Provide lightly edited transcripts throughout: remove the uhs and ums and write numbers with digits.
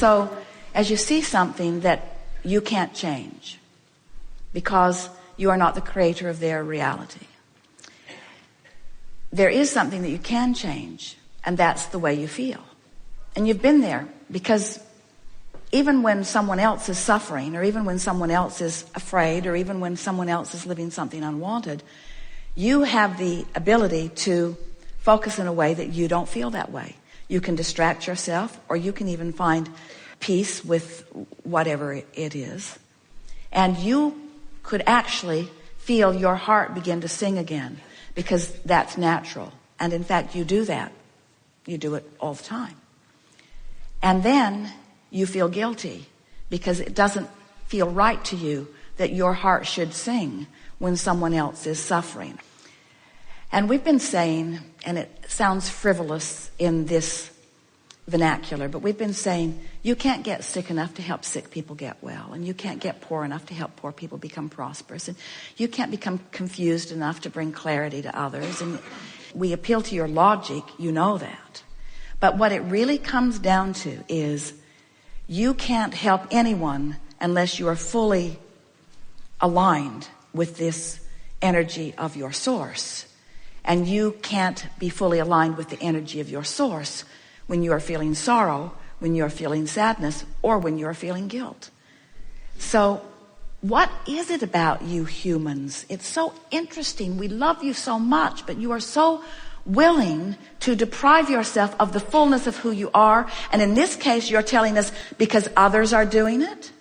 so as you see something that you can't change because you are not the creator of their reality, there is something that you can change, and that's the way you feel. And you've been there, because even when someone else is suffering, or even when someone else is afraid, or even when someone else is living something unwanted, you have the ability to focus in a way that you don't feel that way. You can distract yourself, or you can even find peace with whatever it is. And you could actually feel your heart begin to sing again, because that's natural. And in fact, you do that. You do it all the time. And then you feel guilty because it doesn't feel right to you that your heart should sing when someone else is suffering. And we've been saying, and it sounds frivolous in this vernacular, but we've been saying you can't get sick enough to help sick people get well, and you can't get poor enough to help poor people become prosperous, and you can't become confused enough to bring clarity to others. And we appeal to your logic, you know that. But what it really comes down to is you can't help anyone unless you are fully aligned with this energy of your source. And you can't be fully aligned with the energy of your source when you are feeling sorrow, when you are feeling sadness, or when you are feeling guilt. So what is it about you humans? It's so interesting. We love you so much, but you are so willing to deprive yourself of the fullness of who you are. And in this case, you're telling us because others are doing it.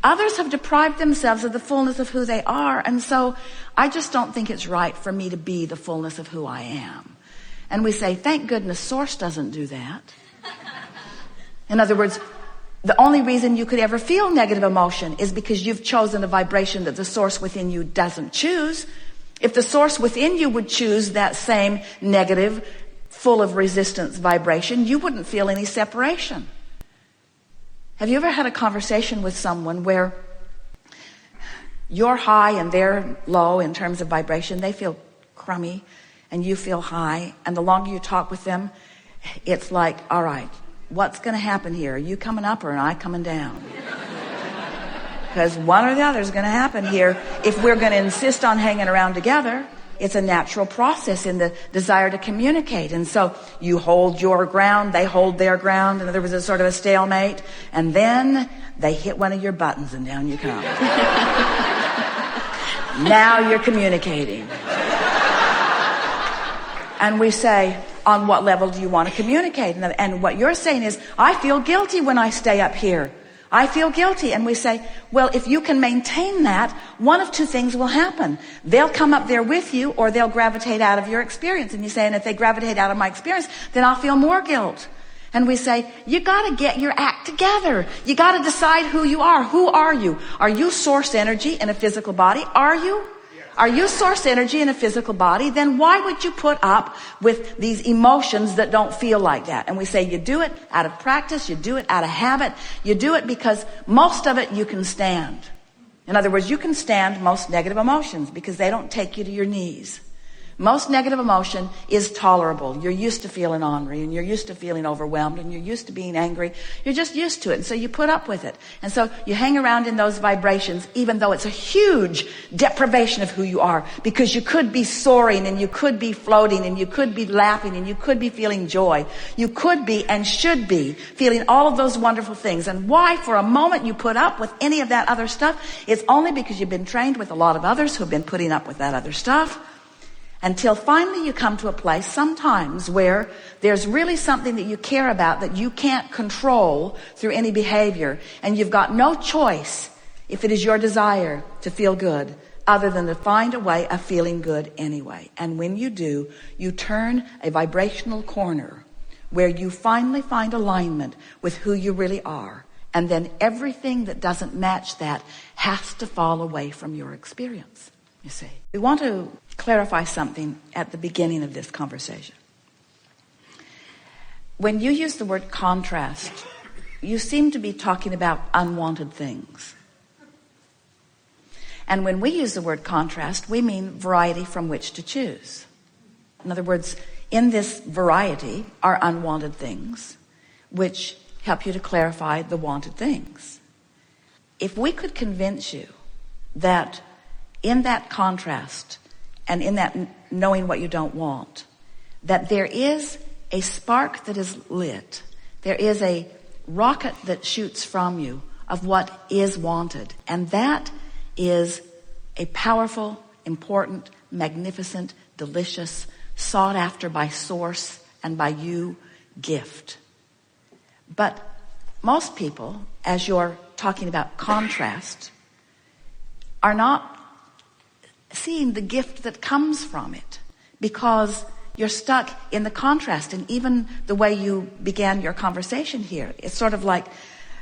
Others have deprived themselves of the fullness of who they are. And so I just don't think it's right for me to be the fullness of who I am. And we say, thank goodness Source doesn't do that. In other words, the only reason you could ever feel negative emotion is because you've chosen a vibration that the Source within you doesn't choose. If the Source within you would choose that same negative, full of resistance vibration, you wouldn't feel any separation. Have you ever had a conversation with someone where you're high and they're low in terms of vibration? They feel crummy and you feel high. And the longer you talk with them, it's like, all right, what's going to happen here? Are you coming up or am I coming down? Because one or the other is going to happen here if we're going to insist on hanging around together. It's a natural process in the desire to communicate. And so you hold your ground, they hold their ground. In other words, it's sort of a stalemate. And then they hit one of your buttons and down you come. Now you're communicating. And we say, on what level do you want to communicate? And what you're saying is, I feel guilty when I stay up here. I feel guilty. And we say, well, if you can maintain that, one of two things will happen. They'll come up there with you, or they'll gravitate out of your experience. And you say, and if they gravitate out of my experience, then I'll feel more guilt. And we say, you got to get your act together. You got to decide who you are. Who are you? Are you source energy in a physical body? Are you? Are you source energy in a physical body? Then why would you put up with these emotions that don't feel like that? And we say you do it out of practice, you do it out of habit, you do it because most of it you can stand. In other words, you can stand most negative emotions because they don't take you to your knees. Most negative emotion is tolerable. You're used to feeling angry, and you're used to feeling overwhelmed, and you're used to being angry. You're just used to it, and so you put up with it. And so you hang around in those vibrations, even though it's a huge deprivation of who you are, because you could be soaring, and you could be floating, and you could be laughing, and you could be feeling joy. You could be and should be feeling all of those wonderful things. And why for a moment you put up with any of that other stuff? It's only because you've been trained with a lot of others who've been putting up with that other stuff. Until finally you come to a place sometimes where there's really something that you care about that you can't control through any behavior. And you've got no choice, if it is your desire to feel good, other than to find a way of feeling good anyway. And when you do, you turn a vibrational corner where you finally find alignment with who you really are. And then everything that doesn't match that has to fall away from your experience, you see. We want to clarify something at the beginning of this conversation. When you use the word contrast, you seem to be talking about unwanted things. And when we use the word contrast, we mean variety from which to choose. In other words, in this variety are unwanted things, which help you to clarify the wanted things. If we could convince you that in that contrast and in that knowing what you don't want, that there is a spark that is lit, there is a rocket that shoots from you of what is wanted, and that is a powerful, important, magnificent, delicious, sought after by source and by you gift. But most people, as you're talking about contrast, are not seeing the gift that comes from it, because you're stuck in the contrast. And even the way you began your conversation here, it's sort of like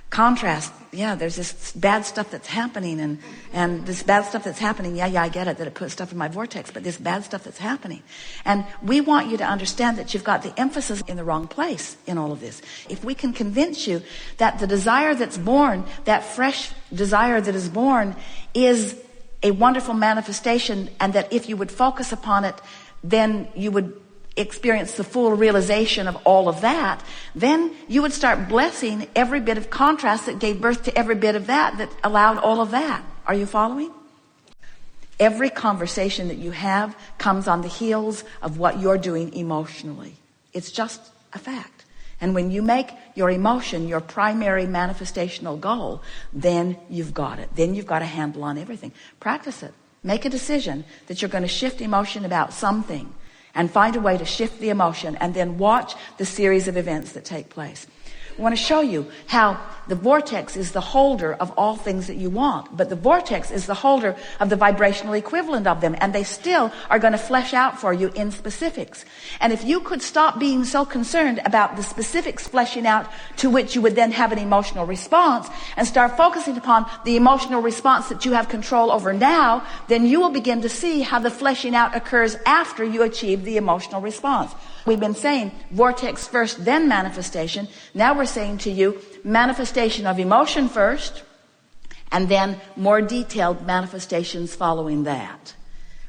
contrast. Yeah, there's this bad stuff that's happening, and this bad stuff that's happening, yeah, I get it, that it puts stuff in my vortex, but this bad stuff that's happening. And we want you to understand that you've got the emphasis in the wrong place in all of this. If we can convince you that the desire that's born, that fresh desire that is born, is a wonderful manifestation, and that if you would focus upon it, then you would experience the full realization of all of that, then you would start blessing every bit of contrast that gave birth to every bit of that allowed all of that. Are you following? Every conversation that you have comes on the heels of what you're doing emotionally. It's just a fact. And when you make your emotion your primary manifestational goal, then you've got it. Then you've got a handle on everything. Practice it. Make a decision that you're going to shift emotion about something, and find a way to shift the emotion, and then watch the series of events that take place. I want to show you how the vortex is the holder of all things that you want, but the vortex is the holder of the vibrational equivalent of them, and they still are going to flesh out for you in specifics. And if you could stop being so concerned about the specifics fleshing out to which you would then have an emotional response, and start focusing upon the emotional response that you have control over now, then you will begin to see how the fleshing out occurs after you achieve the emotional response. We've been saying vortex first, then manifestation. Now we're saying to you, manifestation of emotion first, and then more detailed manifestations following that.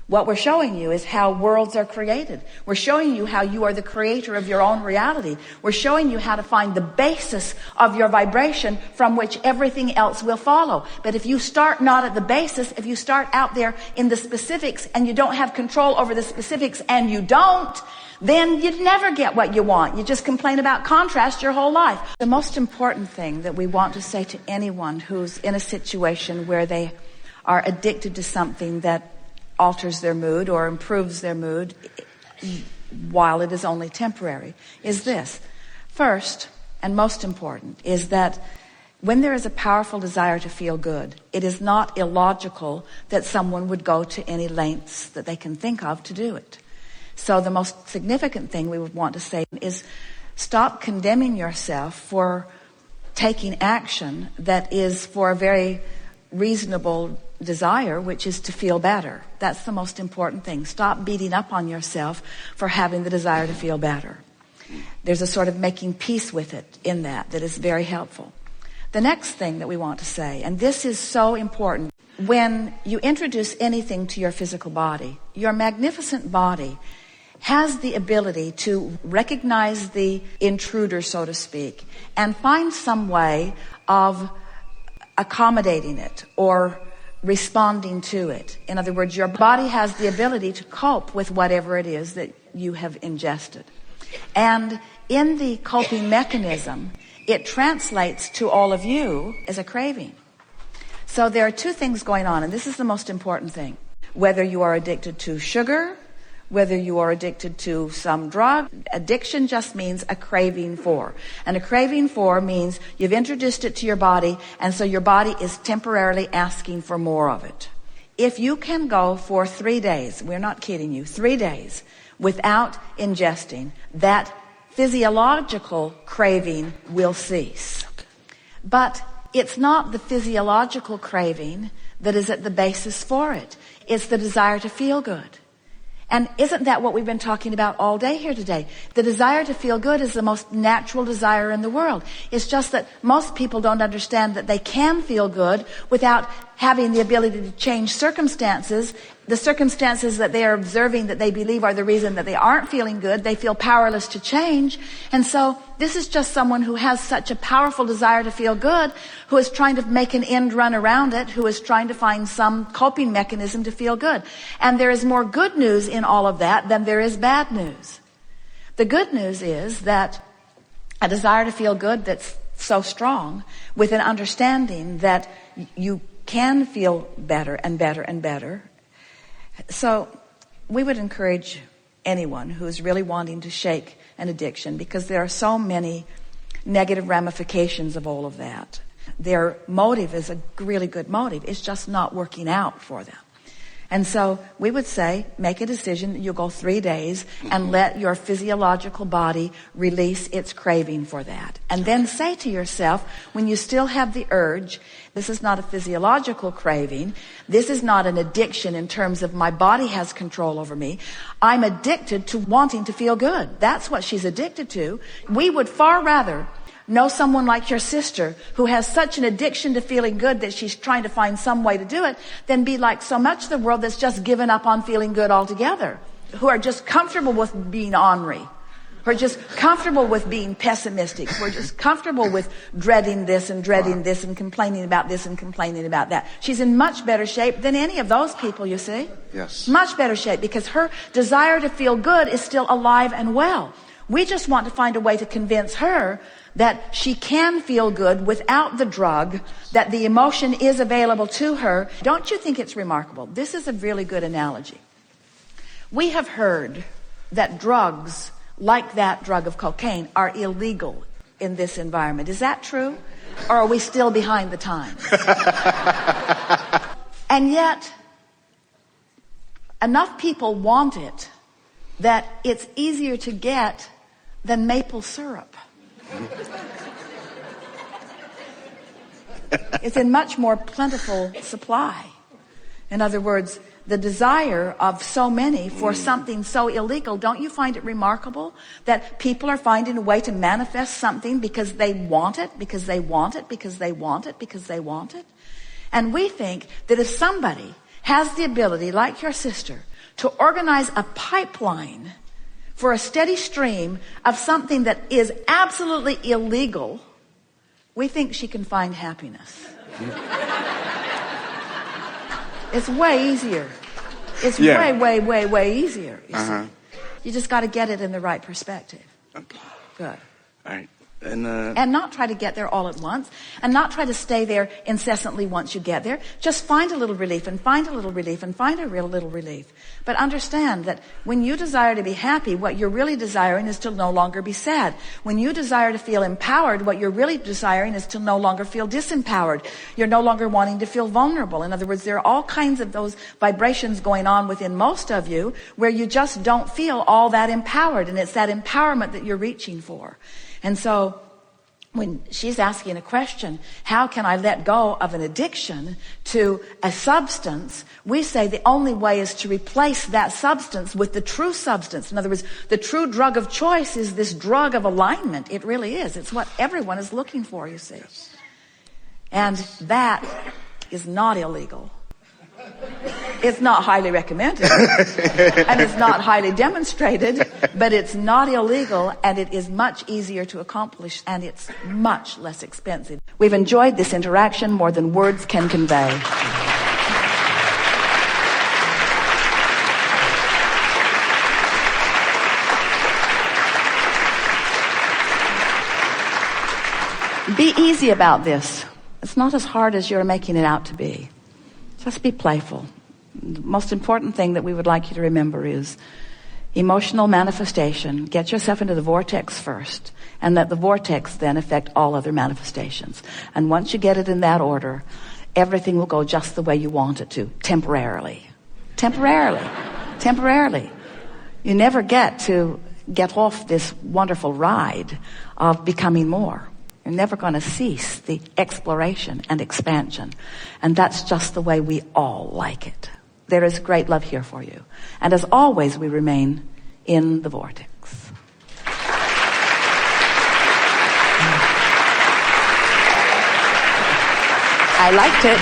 What we're showing you is how worlds are created. We're showing you how you are the creator of your own reality. We're showing you how to find the basis of your vibration from which everything else will follow. But if you start not at the basis, if you start out there in the specifics and you don't have control over the specifics, and you don't, then you'd never get what you want. You just complain about contrast your whole life. The most important thing that we want to say to anyone who's in a situation where they are addicted to something that alters their mood or improves their mood while it is only temporary is this. First, and most important, is that when there is a powerful desire to feel good, it is not illogical that someone would go to any lengths that they can think of to do it. So the most significant thing we would want to say is stop condemning yourself for taking action that is for a very reasonable desire, which is to feel better. That's the most important thing. Stop beating up on yourself for having the desire to feel better. There's a sort of making peace with it in that is very helpful. The next thing that we want to say, and this is so important, when you introduce anything to your physical body, your magnificent body has the ability to recognize the intruder, so to speak, and find some way of accommodating it or responding to it. In other words, your body has the ability to cope with whatever it is that you have ingested. And in the coping mechanism, it translates to all of you as a craving. So there are two things going on, and this is the most important thing. Whether you are addicted to sugar, whether you are addicted to some drug, addiction just means a craving for. And a craving for means you've introduced it to your body, and so your body is temporarily asking for more of it. If you can go for 3 days, we're not kidding you, 3 days without ingesting, that physiological craving will cease. But it's not the physiological craving that is at the basis for it. It's the desire to feel good. And isn't that what we've been talking about all day here today? The desire to feel good is the most natural desire in the world. It's just that most people don't understand that they can feel good without having the ability to change circumstances, the circumstances that they are observing that they believe are the reason that they aren't feeling good, they feel powerless to change. And so this is just someone who has such a powerful desire to feel good, who is trying to make an end run around it, who is trying to find some coping mechanism to feel good. And there is more good news in all of that than there is bad news. The good news is that a desire to feel good that's so strong, with an understanding that you can feel better and better and better. So we would encourage anyone who is really wanting to shake an addiction, because there are so many negative ramifications of all of that. Their motive is a really good motive. It's just not working out for them. And so we would say, make a decision that you'll go 3 days and let your physiological body release its craving for that. And then say to yourself, when you still have the urge, this is not a physiological craving. This is not an addiction in terms of my body has control over me. I'm addicted to wanting to feel good. That's what she's addicted to. We would far rather know someone like your sister who has such an addiction to feeling good that she's trying to find some way to do it, than be like so much of the world that's just given up on feeling good altogether, who are just comfortable with being ornery, who are just comfortable with being pessimistic, who are just comfortable with dreading this and dreading this and complaining about this and complaining about that. She's in much better shape than any of those people, you see. Yes. Much better shape, because her desire to feel good is still alive and well. We just want to find a way to convince her that she can feel good without the drug, that the emotion is available to her. Don't you think it's remarkable? This is a really good analogy. We have heard that drugs, like that drug of cocaine, are illegal in this environment. Is that true? Or are we still behind the times? And yet, enough people want it that it's easier to get than maple syrup. It's in much more plentiful supply. In other words, the desire of so many for something so illegal, don't you find it remarkable that people are finding a way to manifest something because they want it, because they want it, because they want it, because they want it? And we think that if somebody has the ability, like your sister, to organize a pipeline for a steady stream of something that is absolutely illegal, we think she can find happiness. It's way easier. It's way easier. You see. You just got to get it in the right perspective. Okay. Good. All right. And not try to get there all at once, and not try to stay there incessantly once you get there. Just find a little relief and find a little relief and find a real little relief. But understand that when you desire to be happy, what you're really desiring is to no longer be sad. When you desire to feel empowered, what you're really desiring is to no longer feel disempowered. You're no longer wanting to feel vulnerable. In other words, there are all kinds of those vibrations going on within most of you where you just don't feel all that empowered, and it's that empowerment that you're reaching for. And so when she's asking a question, how can I let go of an addiction to a substance? We say the only way is to replace that substance with the true substance. In other words, the true drug of choice is this drug of alignment. It really is. It's what everyone is looking for, you see. And that is not illegal. It's not highly recommended, and it's not highly demonstrated, but it's not illegal, and it is much easier to accomplish, and it's much less expensive. We've enjoyed this interaction more than words can convey. Be easy about this. It's not as hard as you're making it out to be. Just be playful. The most important thing that we would like you to remember is emotional manifestation. Get yourself into the vortex first, and let the vortex then affect all other manifestations. And once you get it in that order, everything will go just the way you want it to, temporarily. Temporarily. Temporarily. You never get off this wonderful ride of becoming more. You're never going to cease the exploration and expansion. And that's just the way we all like it. There is great love here for you. And as always, we remain in the vortex. I liked it.